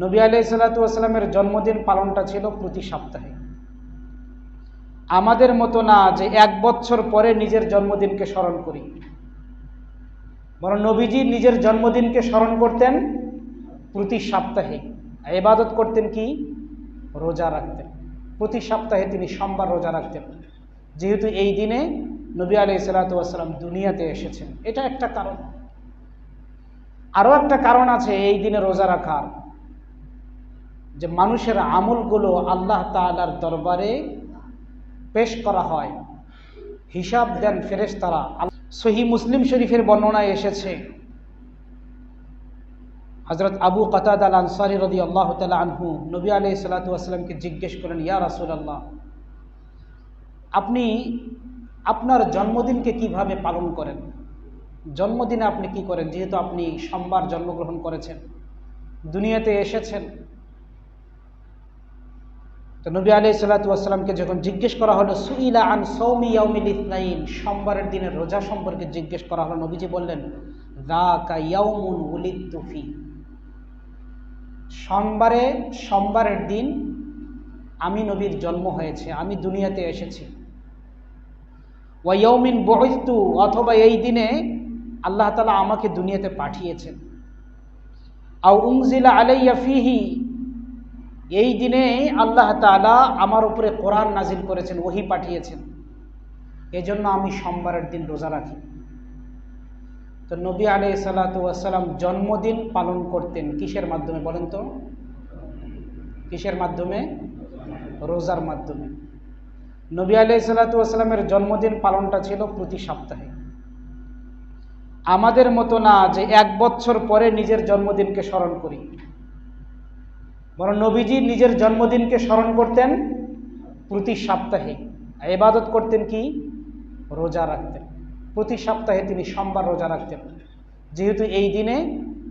নবী আলাইহিসসালাতু ওয়াসসালামের জন্মদিন পালনটা ছিল প্রতি সপ্তাহে। আমাদের মতো না যে এক বছর পরে নিজের জন্মদিনকে স্মরণ করি, বরং নবীজি নিজের জন্মদিনকে স্মরণ করতেন প্রতি সপ্তাহে। ইবাদত করতেন কি? রোজা রাখতেন। প্রতি সপ্তাহে তিনি সোমবার রোজা রাখতেন, যেহেতু এই দিনে নবী আলাইহিসসালাতু ওয়াসসালাম দুনিয়াতে এসেছেন। এটা একটা কারণ। আরও একটা কারণ আছে এই দিনে রোজা রাখার, যে মানুষের আমলগুলো আল্লাহ তাআলার দরবারে পেশ করা হয়, হিসাব দেন ফেরেশতারা। সহিহ মুসলিম শরীফের বর্ণনায় এসেছে, হযরত আবু কাতাদা আল আনসারী রাদিয়াল্লাহু তাআলা আনহু নবী আলাইহিসসালাতু ওয়াসসালামকে জিজ্ঞেস করেন, ইয়া রাসূলুল্লাহ, আপনি আপনার জন্মদিনকে কিভাবে পালন করেন? জন্মদিনে আপনি কি করেন, যেহেতু আপনি সোমবার জন্মগ্রহণ করেছেন, দুনিয়াতে এসেছেন? তো নবী আলাইহিসসালাতু ওয়াসসালামকে যখন জিজ্ঞেস করা হলো সুইলা আন সাওমি ইয়াউমিল ইসনাইন, সোমবারের দিনের রোজা সম্পর্কে জিজ্ঞেস করা হলো, নবীজি বললেন, যাকা ইয়াউমুন উলিদতু ফি, সোমবারের দিন আমি নবীর জন্ম হয়েছে, আমি দুনিয়াতে এসেছি। ওয়া ইয়াউমিন বুইসতু, অথবা এই দিনে আল্লাহ তাআলা আমাকে দুনিয়াতে পাঠিয়েছেন। আও উনজিলা আলাইয়া ফিহি, এই দিনে আল্লাহ তাআলা আমার উপরে কোরআন নাজিল করেছেন, ওহী পাঠিয়েছেন, এজন্য আমি সোমবারের দিন রোজা রাখি। তো নবী আলাইহিসসালাতু ওয়াসসালাম জন্মদিন পালন করতেন কিসের মাধ্যমে বলেন তো? কিসের মাধ্যমে? রোজার মাধ্যমে। নবী আলাইহিসসালাতু ওয়াসসালামের জন্মদিন পালনটা ছিল প্রতি সপ্তাহে। আমাদের মতো না যে এক বছর পরে নিজের জন্মদিনকে স্মরণ করি, বরং নবীজি নিজের জন্মদিনকে স্মরণ করতেন প্রতি সপ্তাহে। ইবাদত করতেন কি? রোজা রাখতেন। প্রতি সপ্তাহে তিনি সোমবার রোজা রাখতেন, যেহেতু এই দিনে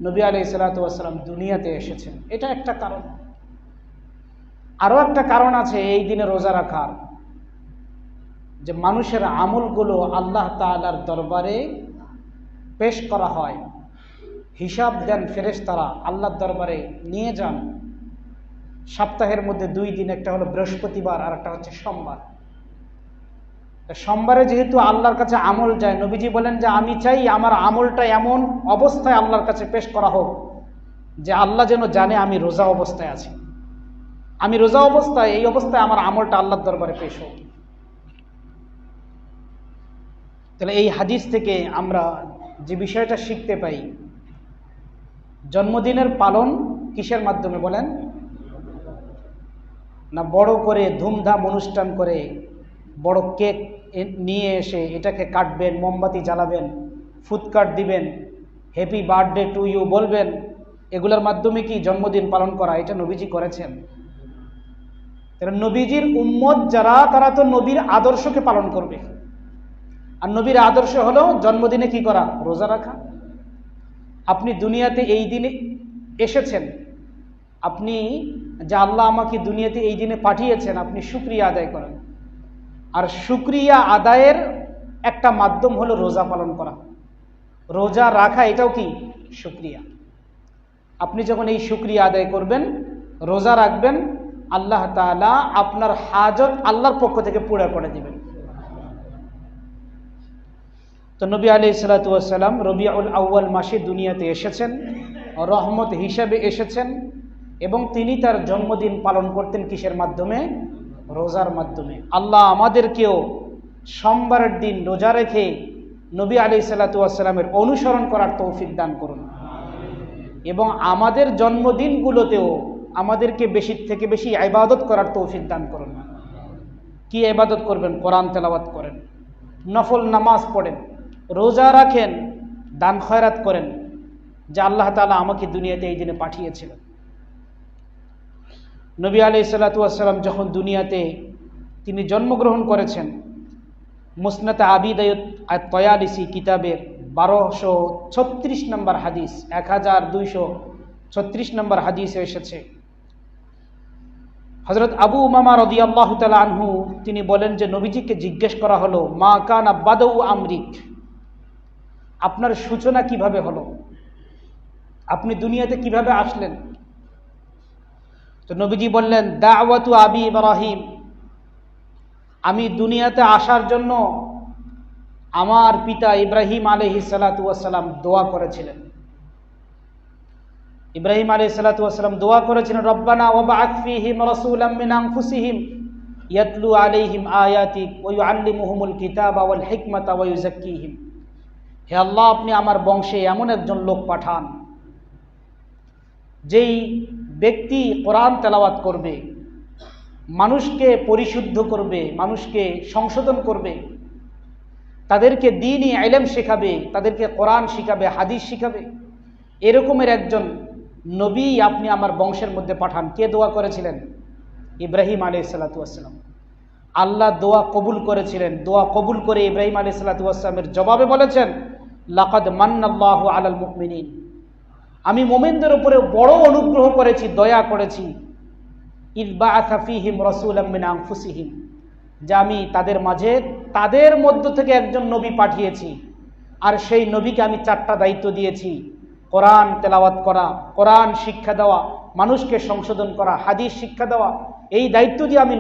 নবী আলাইহিসসালাতু ওয়াসসালাম দুনিয়াতে এসেছেন। এটা একটা কারণ। আরও একটা কারণ আছে এই দিনে রোজা রাখার, যে মানুষের আমলগুলো আল্লাহ তাআলার দরবারে পেশ করা হয়, হিসাব দেন ফেরেশতারা, আল্লাহর দরবারে নিয়ে যান। সপ্তাহের মধ্যে দুই দিন, একটা হলো বৃহস্পতিবার আর একটা হচ্ছে সোমবার। সোমবারে যেহেতু আল্লাহর কাছে আমল যায়, নবীজি বলেন যে আমি চাই আমার আমলটা এমন অবস্থায় আল্লাহর কাছে পেশ করা হোক যে আল্লাহ যেন জানে আমি রোজা অবস্থায় আছি। আমি রোজা অবস্থায়, এই অবস্থায় আমার আমলটা আল্লাহর দরবারে পেশ হোক। তাহলে এই হাদিস থেকে আমরা যে বিষয়টা শিখতে পাই, জন্মদিনের পালন কিসের মাধ্যমে বলেন? না বড় করে ধুমধাম অনুষ্ঠান করে বড় কেক নিয়ে এসে এটাকে কাটবেন, মোমবাতি জ্বালাবেন, ফুটকাট দিবেন, হ্যাপি বার্থডে টু ইউ বলবেন, এগুলোর মাধ্যমে কি জন্মদিন পালন করা? এটা নবীজি করেছেন। নবীজির উম্মত যারা, তারা তো নবীর আদর্শকে পালন করবে। আর নবীর আদর্শ হলো জন্মদিনে কি করা? রোজা রাখা। আপনি দুনিয়াতে এই দিনে এসেছেন, আপনি যে আল্লাহ আমাকে দুনিয়াতে এই দিনে পাঠিয়েছেন, আপনি শুকরিয়া আদায় করেন। আর শুকরিয়া আদায়ের একটা মাধ্যম হলো রোজা পালন করা, রোজা রাখা, এটাও কি শুকরিয়া। আপনি যখন এই শুকরিয়া আদায় করবেন, রোজা রাখবেন, আল্লাহ তাআলা আপনার হাজত আল্লাহর পক্ষ থেকে পুরা করে দিবেন। তো নবী আলাইহিসসালাতু ওয়াসসালাম রবিউল আউয়াল মাসে দুনিয়াতে এসেছেন, রহমত হিসাবে এসেছেন, এবং তিনি তার জন্মদিন পালন করতেন কিসের মাধ্যমে? রোজার মাধ্যমে। আল্লাহ আমাদেরকেও সোমবারের দিন রোজা রেখে নবী আলাইহিসসালাতু ওয়াসসালামের অনুসরণ করার তৌফিক দান করুন, এবং আমাদের জন্মদিনগুলোতেও আমাদেরকে বেশি থেকে বেশি ইবাদত করার তৌফিক দান করুন। কি ইবাদত করবেন? কোরআন তেলাওয়াত করেন, নফল নামাজ পড়েন, রোজা রাখেন, দান খয়রাত করেন, যে আল্লাহ তাআলা আমাকে দুনিয়াতে এই দিনে পাঠিয়েছিলেন। নবী আলাইহিসসালাতু ওয়াসসালাম যখন দুনিয়াতে তিনি জন্মগ্রহণ করেছেন, মুসনাদ আবি দাউদ আত-তায়ালিসি কিতাবের 1236 নম্বর হাদিস, 1236 নম্বর হাদিসে এসেছে, হযরত আবু উমামা রাদিয়াল্লাহু তাআলা আনহু তিনি বলেন যে নবীজিকে জিজ্ঞেস করা হলো, মা কানা বাদাউ আমরিক, আপনার সূচনা কিভাবে হলো, আপনি দুনিয়াতে কিভাবে আসলেন? তো নবীজি বললেন, দাওয়াতু আবি ইব্রাহিম, আমি দুনিয়াতে আসার জন্য আমার পিতা ইব্রাহিম আলাইহিস সালাতু ওয়াস সালাম দোয়া করেছিলেন। ইব্রাহিম আলাইহিস সালাতু ওয়াস সালাম দোয়া করেছিলেন, রব্বানা ওয়াবআথ ফীহিম রাসূলাম মিন আনফুসিহিম ইয়াতলু আলাইহিম আয়াতিক ওয়া ইউআল্লিমুহুমুল কিতাবা ওয়াল হিকমাতা ওয়া ইউযাক্কিহিম। হে আল্লাহ, আপনি আমার বংশে এমন একজন লোক পাঠান যেই ব্যক্তি কোরআন তেলাওয়াত করবে, মানুষকে পরিশুদ্ধ করবে, মানুষকে সংশোধন করবে, তাদেরকে দ্বীনি ইলম শেখাবে, তাদেরকে কোরআন শিখাবে, হাদিস শিখাবে, এরকমের একজন নবী আপনি আমার বংশের মধ্যে পাঠান। কে দোয়া করেছিলেন? ইব্রাহিম আলাইহিস সালাতু ওয়াস সালাম। আল্লাহ দোয়া কবুল করেছিলেন। দোয়া কবুল করে ইব্রাহিম আলাইহিস সালাতু ওয়াস সালামের জবাবে বলেছেন, লাকাদ মান্নাল্লাহু আলাল মুমিনিন, আমি মুমিনদের উপরে বড় অনুগ্রহ করেছি, দয়া করেছি। ইয বাআসা ফীহিম রাসূলাম মিন আনফুসিহিম, যে আমি তাদের মাঝে তাদের মধ্য থেকে একজন নবী পাঠিয়েছি, আর সেই নবীকে আমি 4টা দায়িত্ব দিয়েছি: কোরআন তেলাওয়াত করা, কোরআন শিক্ষা দেওয়া, মানুষকে সংশোধন করা, হাদিস শিক্ষা দেওয়া। এই দায়িত্ব দিয়ে আমি